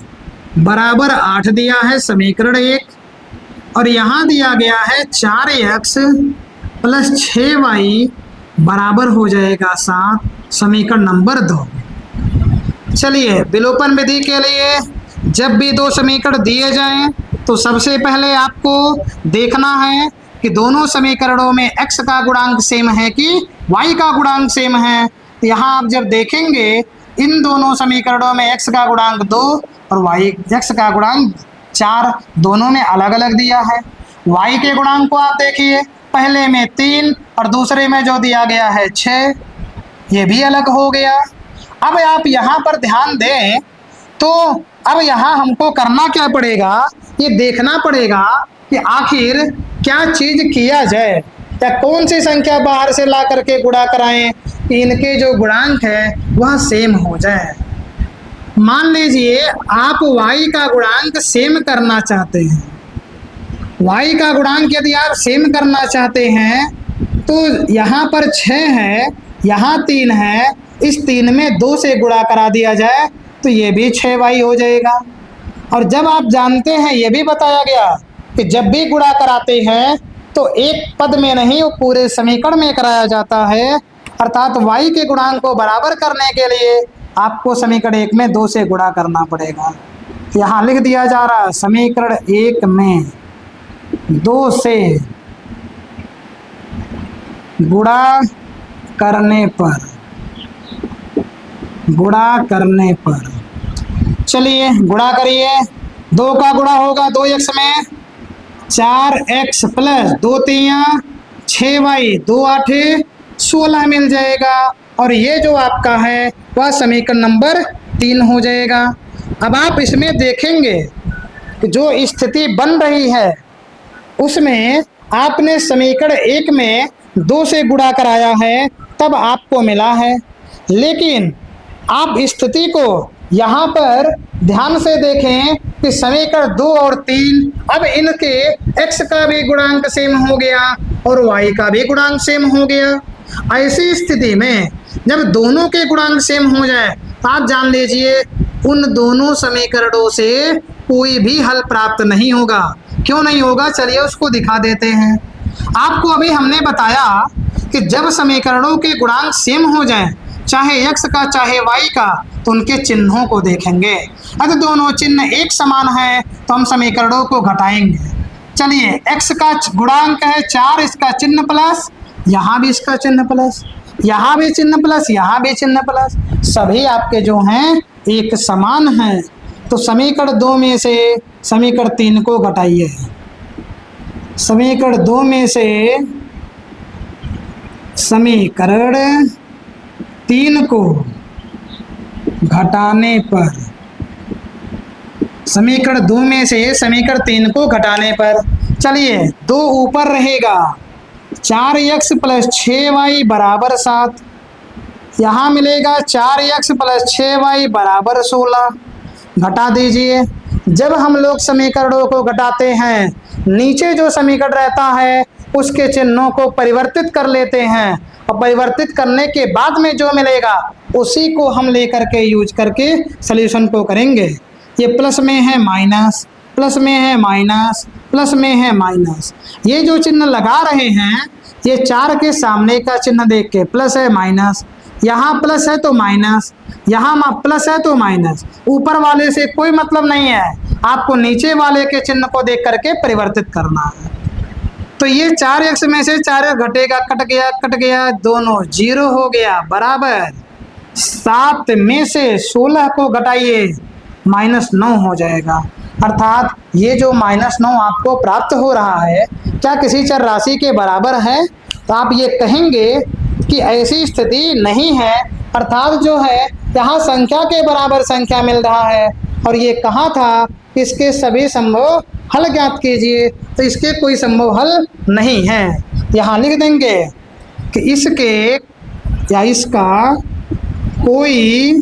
बराबर 8 दिया है समीकरण 1, और यहाँ दिया गया है 4x प्लस 6y बराबर हो जाएगा 7, समीकरण नंबर 2। चलिए, विलोपन विधि के लिए जब भी दो समीकरण दिए जाएं तो सबसे पहले आपको देखना है कि दोनों समीकरणों में x का गुणांक सेम है कि y का गुणांक सेम है। यहाँ आप जब देखेंगे इन दोनों समीकरणों में x का गुणांक 2 और x का गुणांक 4 दोनों में अलग अलग दिया है। y के गुणांक को आप देखिए, पहले में 3 और दूसरे में जो दिया गया है 6, ये भी अलग हो गया। अब आप यहाँ पर ध्यान दें तो अब यहाँ हमको करना क्या पड़ेगा, ये देखना पड़ेगा कि आखिर क्या चीज किया जाए, या कौन सी संख्या बाहर से ला करके गुणा कराएं कि इनके जो गुणांक है वह सेम हो जाए। मान लीजिए आप y का गुणांक सेम करना चाहते हैं। y का गुणांक यदि आप सेम करना चाहते हैं तो यहाँ पर 6 है, यहाँ 3 है, इस 3 में 2 से गुणा करा दिया जाए तो ये भी 6y हो जाएगा। और जब आप जानते हैं, ये भी बताया गया कि जब भी गुणा कराते हैं तो एक पद में नहीं वो पूरे समीकरण में कराया जाता है। अर्थात y के गुणांक को बराबर करने के लिए आपको समीकरण 1 में 2 से गुणा करना पड़ेगा। यहाँ लिख दिया जा रहा है समीकरण 1 में 2 से गुणा करने पर चलिए गुणा करिए। 2 का गुणा होगा 2x में 4x प्लस 2 3 6y 2 8 16 मिल जाएगा, और ये जो आपका है वह समीकरण नंबर 3 हो जाएगा। अब आप इसमें देखेंगे कि जो स्थिति बन रही है उसमें आपने समीकरण 1 में 2 से गुणा कराया है तब आपको मिला है, लेकिन आप स्थिति को यहाँ पर ध्यान से देखें कि समीकरण 2 और 3 अब इनके x का भी गुणांक सेम हो गया और y का भी गुणांक सेम हो गया। ऐसी स्थिति में जब दोनों के गुणांक सेम हो जाए तो आप जान लीजिए उन दोनों समीकरणों से कोई भी हल प्राप्त नहीं होगा। क्यों नहीं होगा, चलिए उसको दिखा देते हैं। आपको अभी हमने बताया कि जब समीकरणों के गुणांक सेम हो जाएं, चाहे x का चाहे y का, तो उनके चिन्हों को देखेंगे। अगर दोनों चिन्ह एक समान है तो हम समीकरणों को घटाएंगे। चलिए, x का गुणांक है 4, इसका चिन्ह प्लस, यहाँ भी इसका चिन्ह प्लस, यहाँ भी चिन्ह प्लस, यहाँ भी चिन्ह प्लस, सभी आपके जो हैं एक समान हैं। तो समीकरण 2 में से समीकरण 3 को घटाइए। समीकरण 2 में से समीकरण 3 को घटाने पर, समीकरण 2 में से समीकरण 3 को घटाने पर, चलिए 2 ऊपर रहेगा, 4x प्लस 6y बराबर 7, यहाँ मिलेगा 4x प्लस 6y बराबर 16। घटा दीजिए। जब हम लोग समीकरणों को घटाते हैं, नीचे जो समीकरण रहता है उसके चिन्हों को परिवर्तित कर लेते हैं, और परिवर्तित करने के बाद में जो मिलेगा उसी को हम लेकर के यूज करके सॉल्यूशन को करेंगे। ये प्लस में है माइनस, प्लस में है माइनस, प्लस में है माइनस। ये जो चिन्ह लगा रहे हैं ये 4 के सामने का चिन्ह देख के, प्लस है माइनस, यहाँ प्लस है तो माइनस, यहाँ प्लस है तो माइनस, ऊपर वाले से कोई मतलब नहीं है, आपको नीचे वाले के चिन्ह को देख करके परिवर्तित करना है। तो ये 4x में से 4 घटेगा, कट गया, दोनों 0 हो गया, बराबर 7 में से 16 को घटाइए, -9 हो जाएगा। अर्थात ये जो -9 आपको प्राप्त हो रहा है क्या किसी चर राशि के बराबर है? तो आप ये कहेंगे कि ऐसी स्थिति नहीं है, अर्थात जो है यहाँ संख्या के बराबर संख्या मिल रहा है, और ये कहा था इसके सभी संभव हल ज्ञात कीजिए, तो इसके कोई संभव हल नहीं है। यहाँ लिख देंगे कि इसके या इसका कोई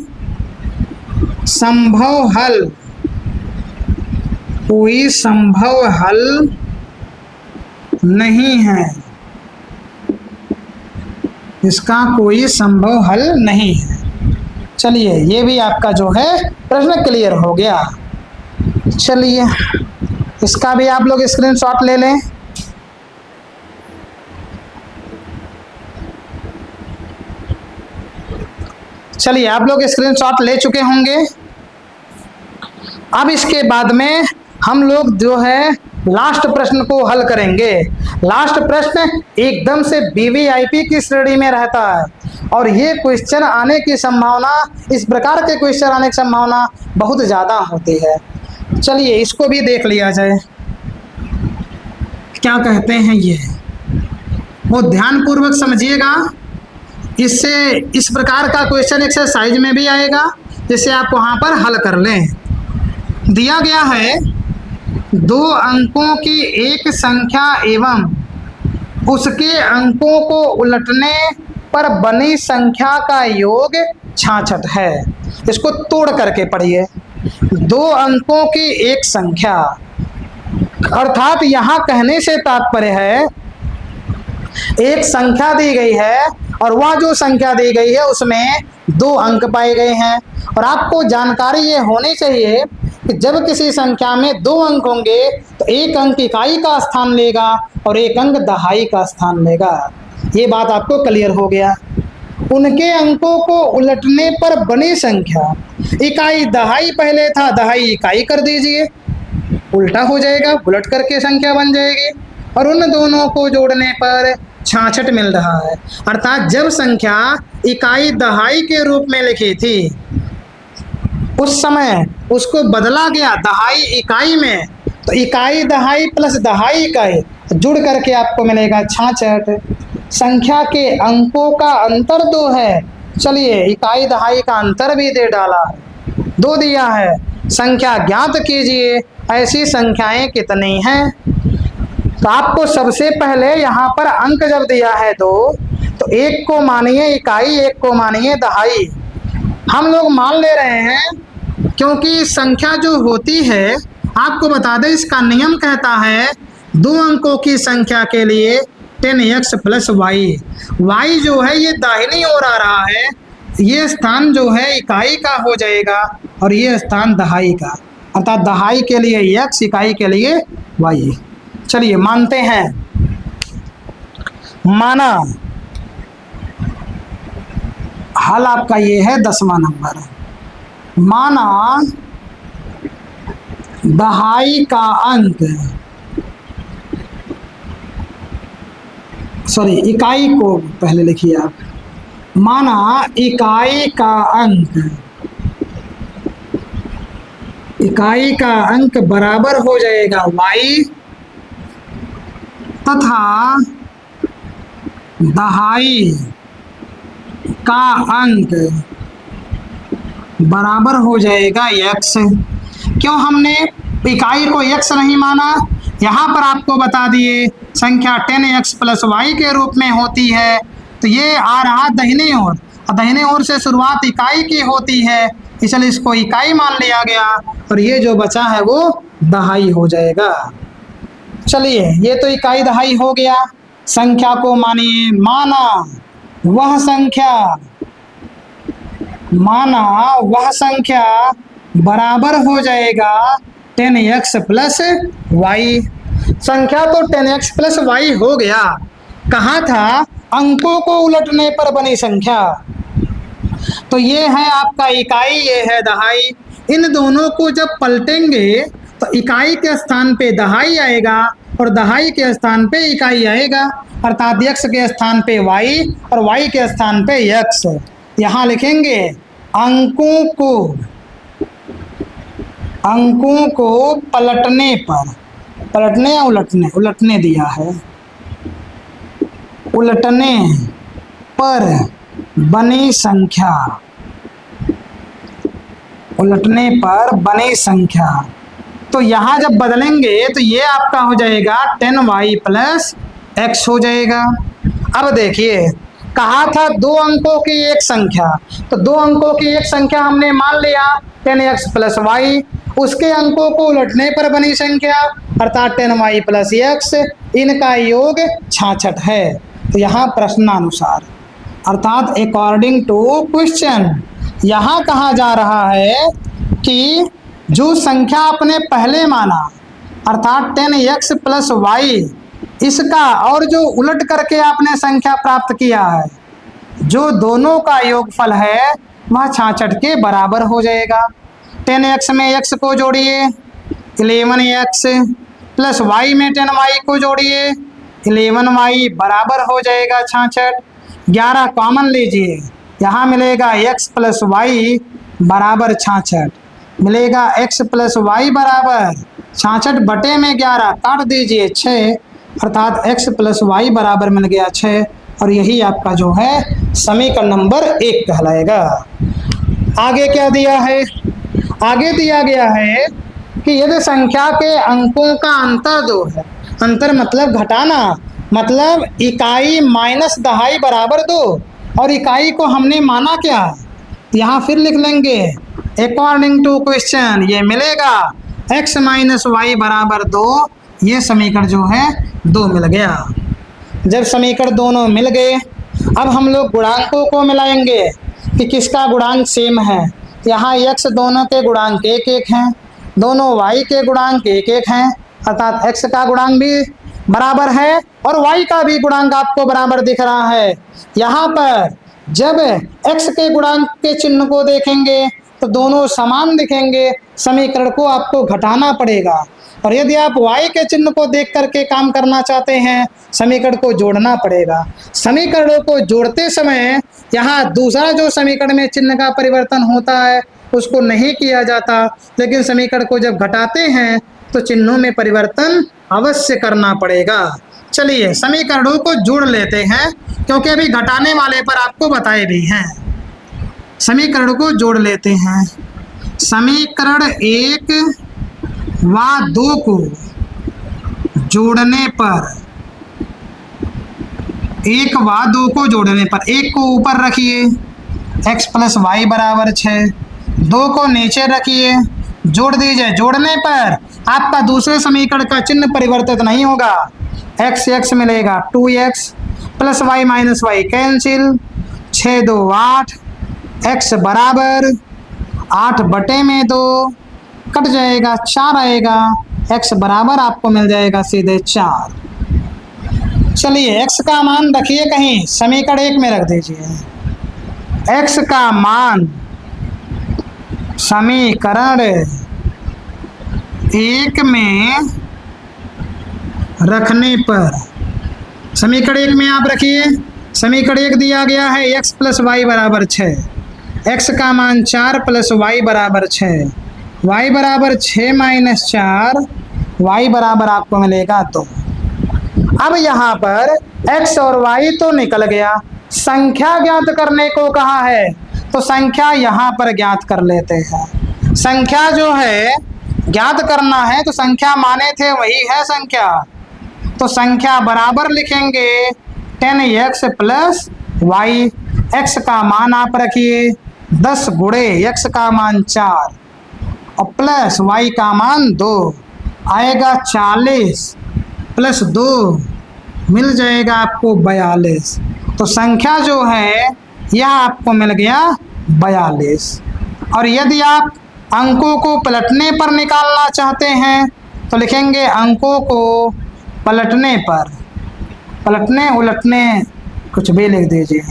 संभव हल, कोई संभव हल नहीं है, इसका कोई संभव हल नहीं है। चलिए ये भी आपका जो है प्रश्न क्लियर हो गया। चलिए इसका भी आप लोग स्क्रीनशॉट ले लें। चलिए आप लोग स्क्रीनशॉट ले चुके होंगे। अब इसके बाद में हम लोग जो है लास्ट प्रश्न को हल करेंगे। लास्ट प्रश्न एकदम से वीवीआईपी की श्रेणी में रहता है, और ये क्वेश्चन आने की संभावना, इस प्रकार के क्वेश्चन आने की संभावना बहुत ज़्यादा होती है। चलिए इसको भी देख लिया जाए, क्या कहते हैं ये, वो ध्यान पूर्वक समझिएगा। इससे इस प्रकार का क्वेश्चन एक्सरसाइज में भी आएगा, जिससे आप वहाँ पर हल कर लें। दिया गया है 2 अंकों की एक संख्या एवं उसके अंकों को उलटने पर बनी संख्या का योग 66 है। इसको तोड़ करके पढ़िए। 2 अंकों की एक संख्या, अर्थात यहाँ कहने से तात्पर्य है एक संख्या दी गई है, और वह जो संख्या दी गई है उसमें 2 अंक पाए गए हैं, और आपको जानकारी ये होनी चाहिए कि जब किसी संख्या में 2 अंक होंगे तो एक अंक इकाई का स्थान लेगा और एक अंक दहाई का स्थान लेगा। ये बात आपको क्लियर हो गया। उनके अंकों को उलटने पर बनी संख्या, इकाई दहाई पहले था, दहाई इकाई कर दीजिए, उल्टा हो जाएगा, उलट करके संख्या बन जाएगी, और उन दोनों को जोड़ने पर 66 मिल रहा है। अर्थात जब संख्या इकाई दहाई के रूप में लिखी थी उस समय उसको बदला गया दहाई इकाई में, तो इकाई दहाई प्लस दहाई इकाई जुड़ करके आपको मिलेगा 66। संख्या के अंकों का अंतर 2 है, चलिए इकाई दहाई का अंतर भी दे डाला, 2 दिया है। संख्या ज्ञात कीजिए, ऐसी संख्याएं कितनी हैं? तो आपको सबसे पहले यहाँ पर अंक जब दिया है 2, तो एक को मानिए इकाई, एक को मानिए दहाई। हम लोग मान ले रहे हैं क्योंकि संख्या जो होती है, आपको बता दें इसका नियम कहता है 2 अंकों की संख्या के लिए 10x प्लस वाई। वाई जो है ये दाहिनी ओर आ रहा है, ये स्थान जो है इकाई का हो जाएगा और ये स्थान दहाई का, अर्थात दहाई के लिए x, इकाई के लिए y। चलिए मानते हैं, माना हल आपका ये है 10वां नंबर। माना दहाई का अंक, सॉरी इकाई को पहले लिखिए आप, माना इकाई का अंक बराबर हो जाएगा y तथा दहाई का अंक बराबर हो जाएगा x। क्यों हमने इकाई को x नहीं माना? यहाँ पर आपको बता दिए संख्या 10x प्लस वाई के रूप में होती है, तो ये आ रहा दाहिने ओर, और दाहिने ओर से शुरुआत इकाई की होती है, इसलिए इसको इकाई मान लिया गया, और ये जो बचा है वो दहाई हो जाएगा। चलिए, ये तो इकाई दहाई हो गया। संख्या को मानिए, माना वह संख्या बराबर हो जाएगा 10x प्लस वाई। संख्या तो 10x प्लस वाई हो गया, कहा था अंकों को उलटने पर बनी संख्या। तो ये है आपका इकाई, ये है दहाई। इन दोनों को जब पलटेंगे तो इकाई के स्थान पे दहाई आएगा और दहाई के स्थान पे इकाई आएगा, अर्थात x के स्थान पे y और y के स्थान पे x। यहाँ लिखेंगे अंकों को पलटने पर, पलटने या उलटने दिया है, उलटने पर बनी संख्या, उलटने पर बनी संख्या। तो यहाँ जब बदलेंगे तो ये आपका हो जाएगा 10y प्लस x हो जाएगा। अब देखिए, कहा था दो अंकों की एक संख्या, तो दो अंकों की एक संख्या हमने मान लिया 10x प्लस वाई, उसके अंकों को उलटने पर बनी संख्या अर्थात 10y प्लस x, इनका योग 66 है। तो यहाँ प्रश्नानुसार अर्थात अकॉर्डिंग टू क्वेश्चन, यहाँ कहा जा रहा है कि जो संख्या आपने पहले माना अर्थात 10x प्लस वाई, इसका और जो उलट करके आपने संख्या प्राप्त किया है, जो दोनों का योगफल है वह 66 के बराबर हो जाएगा। 10x में x को जोड़िए 11x प्लस y में 10y को जोड़िए 11y बराबर हो जाएगा 66। 11 कॉमन लीजिए, यहाँ मिलेगा x प्लस वाई बराबर 66, मिलेगा x प्लस वाई बराबर 66 बटे में 11 काट दीजिए 6, अर्थात x प्लस वाई बराबर मिल गया 6, और यही आपका जो है समीकरण नंबर 1 कहलाएगा। आगे क्या दिया है? आगे दिया गया है कि यदि संख्या के अंकों का अंतर 2 है, अंतर मतलब घटाना, मतलब इकाई माइनस दहाई बराबर 2, और इकाई को हमने माना क्या? यहाँ फिर लिख लेंगे अकॉर्डिंग टू क्वेश्चन, ये मिलेगा x माइनस वाई बराबर 2, ये समीकरण जो है 2 मिल गया। जब समीकरण दोनों मिल गए, अब हम लोग गुणांकों को मिलाएंगे कि किसका गुणांक सेम है। यहाँ x दोनों के गुणांक 1-1 हैं, दोनों y के गुणांक 1-1 हैं, अर्थात x का गुणांक भी बराबर है और y का भी गुणांक आपको बराबर दिख रहा है। यहाँ पर जब x के गुणांक के चिन्ह को देखेंगे तो दोनों समान दिखेंगे, समीकरण को आपको घटाना पड़ेगा, और यदि आप y के चिन्ह को देख करके काम करना चाहते हैं, समीकरण को जोड़ना पड़ेगा। समीकरणों को जोड़ते समय यहाँ दूसरा जो समीकरण में चिन्ह का परिवर्तन होता है उसको नहीं किया जाता, लेकिन समीकरण को जब घटाते हैं तो चिन्हों में परिवर्तन अवश्य करना पड़ेगा। चलिए समीकरणों को जोड़ लेते हैं, क्योंकि अभी घटाने वाले पर आपको बताए भी हैं। समीकरण को जोड़ लेते हैं। समीकरण 1 व 2 को जोड़ने पर, 1 व 2 को जोड़ने पर, 1 को ऊपर रखिए x प्लस वाई बराबर 6, 2 को नीचे रखिए, जोड़ दीजिए। जोड़ने पर आपका दूसरे समीकरण का चिन्ह परिवर्तित नहीं होगा, x मिलेगा 2x plus y minus y cancel, 6 2 8, x बराबर 8 बटे में 2 कट जाएगा, 4 आएगा, x बराबर आपको मिल जाएगा सीधे 4। चलिए x का मान रखिए कहीं, समीकरण 1 में रख दीजिए। x का मान समीकरण 1 में रखने पर, समीकरण 1 में आप रखिए, समीकरण 1 दिया गया है x प्लस वाई बराबर 6, x का मान 4 प्लस वाई बराबर 6, y बराबर 6 माइनस 4, y बराबर आपको मिलेगा 2। अब यहाँ पर x और y तो निकल गया, संख्या ज्ञात करने को कहा है, तो संख्या यहाँ पर ज्ञात कर लेते हैं। संख्या जो है ज्ञात करना है, तो संख्या माने थे वही है संख्या, तो संख्या बराबर लिखेंगे 10x प्लस वाई। x का मान आप रखिए 10 गुणे x का मान 4 और प्लस y का मान 2 आएगा 40 प्लस 2 मिल जाएगा आपको 42। तो संख्या जो है यह आपको मिल गया 42। और यदि आप अंकों को पलटने पर निकालना चाहते हैं तो लिखेंगे अंकों को पलटने पर, पलटने उलटने कुछ भी लिख दीजिए,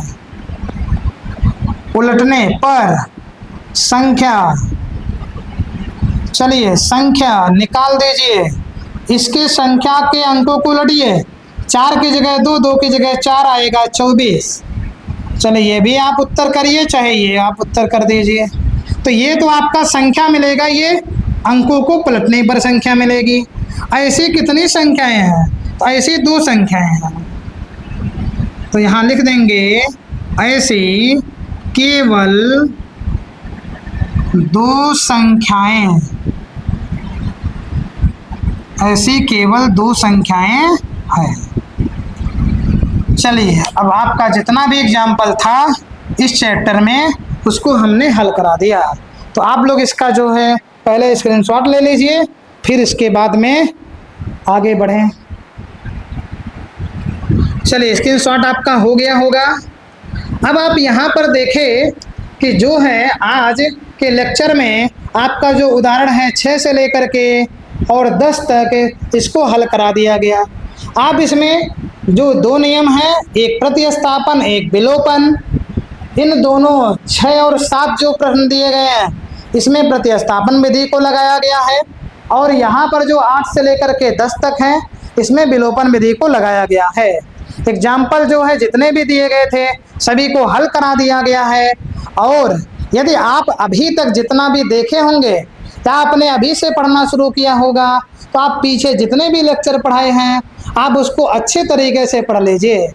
उलटने पर संख्या, चलिए संख्या निकाल दीजिए, इसके संख्या के अंकों को उलटिए, 4 की जगह 2, 2 की जगह 4 आएगा 24। चलिए ये भी आप उत्तर करिए, चाहे ये आप उत्तर कर दीजिए। तो ये तो आपका संख्या मिलेगा, ये अंकों को पलटने पर संख्या मिलेगी। ऐसी कितनी संख्याएं हैं, तो ऐसी 2 संख्याएं हैं, तो यहाँ लिख देंगे ऐसी केवल 2 संख्याएं, ऐसी केवल 2 संख्याएं हैं। चलिए अब आपका जितना भी एग्जाम्पल था इस चैप्टर में उसको हमने हल करा दिया। तो आप लोग इसका जो है पहले स्क्रीनशॉट ले लीजिए, फिर इसके बाद में आगे बढ़ें। चलिए स्क्रीनशॉट आपका हो गया होगा। अब आप यहाँ पर देखें कि जो है आज के लेक्चर में आपका जो उदाहरण है 6 से लेकर के और 10 तक इसको हल करा दिया गया। आप इसमें जो 2 नियम हैं, एक प्रतिस्थापन एक विलोपन, इन दोनों 6 और 7 जो प्रश्न दिए गए हैं इसमें प्रतिस्थापन विधि को लगाया गया है, और यहाँ पर जो 8 से लेकर के 10 तक हैं इसमें विलोपन विधि को लगाया गया है। एग्जाम्पल जो है जितने भी दिए गए थे सभी को हल करा दिया गया है। और यदि आप अभी तक जितना भी देखे होंगे या आपने अभी से पढ़ना शुरू किया होगा तो आप पीछे जितने भी लेक्चर पढ़ाए हैं आप उसको अच्छे तरीके से पढ़ लीजिए।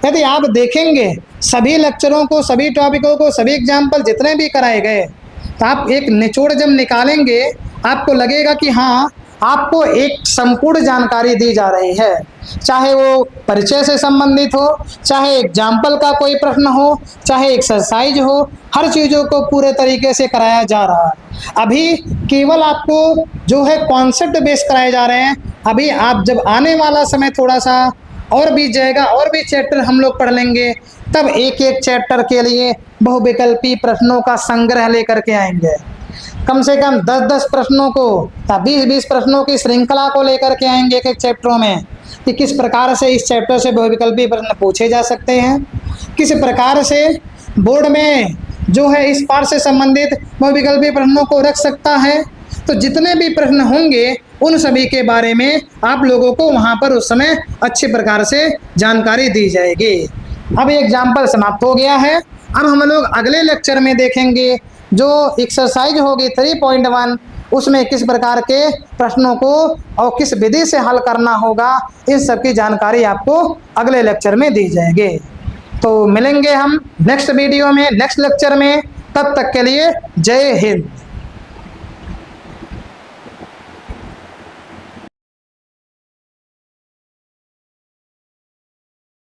यदि आप देखेंगे सभी लेक्चरों को, सभी टॉपिकों को, सभी एग्जाम्पल जितने भी कराए गए तो आप एक निचोड़ जब निकालेंगे आपको लगेगा कि हाँ आपको एक संपूर्ण जानकारी दी जा रही है, चाहे वो परिचय से संबंधित हो, चाहे एग्जाम्पल का कोई प्रश्न हो, चाहे एक्सरसाइज हो, हर चीज़ों को पूरे तरीके से कराया जा रहा है। अभी केवल आपको जो है कॉन्सेप्ट बेस कराए जा रहे हैं। अभी आप जब आने वाला समय थोड़ा सा और बीत जाएगा और भी चैप्टर हम लोग पढ़ लेंगे, तब एक एक चैप्टर के लिए बहुविकल्पी प्रश्नों का संग्रह लेकर के आएंगे। कम से कम 10-10 प्रश्नों को या 20-20 प्रश्नों की श्रृंखला को लेकर के आएंगे एक एक चैप्टरों में, कि किस प्रकार से इस चैप्टर से बहुविकल्पी प्रश्न पूछे जा सकते हैं, किस प्रकार से बोर्ड में जो है इस पाठ से संबंधित बहुविकल्पी प्रश्नों को रख सकता है। तो जितने भी प्रश्न होंगे उन सभी के बारे में आप लोगों को वहाँ पर उस समय अच्छे प्रकार से जानकारी दी जाएगी। अब एग्जाम्पल समाप्त हो गया है। अब हम लोग अगले लेक्चर में देखेंगे जो एक्सरसाइज होगी 3.1, उसमें किस प्रकार के प्रश्नों को और किस विधि से हल करना होगा, इन सब की जानकारी आपको अगले लेक्चर में दी जाएगी। तो मिलेंगे हम नेक्स्ट वीडियो में, नेक्स्ट लेक्चर में। तब तक के लिए जय हिंद।